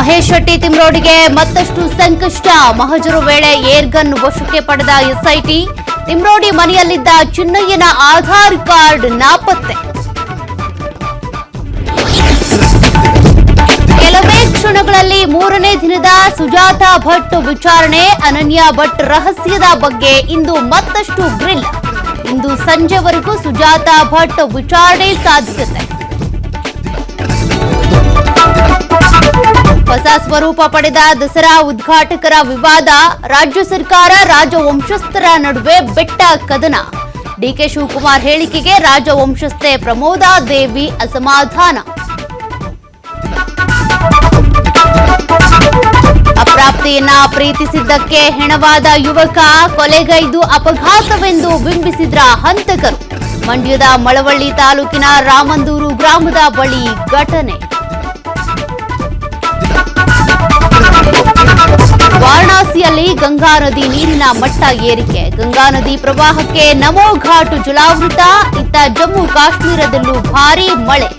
ಮಹೇಶ್ ಶೆಟ್ಟಿ ತಿಮ್ರೋಡಿಗೆ ಮತ್ತಷ್ಟು ಸಂಕಷ್ಟ. ಮಹಜರು ವೇಳೆ ಏರ್ಗನ್ ವಶಕ್ಕೆ ಪಡೆದ ಎಸ್ಐಟಿ. ತಿಮ್ರೋಡಿ ಮನೆಯಲ್ಲಿದ್ದ ಚಿನ್ನಯ್ಯನ ಆಧಾರ್ ಕಾರ್ಡ್ ನಾಪತ್ತೆ. ಕೆಲವೇ ಕ್ಷಣಗಳಲ್ಲಿ ಮೂರನೇ ದಿನದ ಸುಜಾತಾ ಭಟ್ ವಿಚಾರಣೆ. ಅನನ್ಯ ಭಟ್ ರಹಸ್ಯದ ಬಗ್ಗೆ ಇಂದು ಮತ್ತಷ್ಟು ಗ್ರಿಲ್. ಇಂದು ಸಂಜೆವರೆಗೂ ಸುಜಾತಾ ಭಟ್ ವಿಚಾರಣೆ ಸಾಧ್ಯತೆ. ಹೊಸ ಸ್ವರೂಪ ಪಡೆದ ದಸರಾ ಉದ್ಘಾಟಕರ ವಿವಾದ. ರಾಜ್ಯ ಸರ್ಕಾರ ರಾಜವಂಶಸ್ಥರ ನಡುವೆ ಬೆಟ್ಟ ಕದನ. ಡಿಕೆ ಶಿವಕುಮಾರ್ ಹೇಳಿಕೆಗೆ ರಾಜವಂಶಸ್ಥೆ ಪ್ರಮೋದಾ ದೇವಿ ಅಸಮಾಧಾನ. ಅಪ್ರಾಪ್ತಿಯನ್ನ ಪ್ರೀತಿಸಿದ್ದಕ್ಕೆ ಹೆಣವಾದ ಯುವಕ. ಕೊಲೆಗೈದು ಅಪಘಾತವೆಂದು ಬಿಂಬಿಸಿದ್ರ ಹಂತಕರು. ಮಂಡ್ಯದ ಮಳವಳ್ಳಿ ತಾಲೂಕಿನ ರಾಮಂದೂರು ಗ್ರಾಮದ ಬಳಿ ಘಟನೆ. ವಾರಣಾಸಿಯಲ್ಲಿ ಗಂಗಾ ನದಿ ನೀರಿನ ಮಟ್ಟ ಏರಿಕೆ. ಗಂಗಾ ನದಿ ಪ್ರವಾಹಕ್ಕೆ ನಮೋ ಘಾಟ್ ಜಲಾವೃತ. ಇತ್ತ ಜಮ್ಮು ಕಾಶ್ಮೀರದಲ್ಲೂ ಭಾರೀ ಮಳೆ.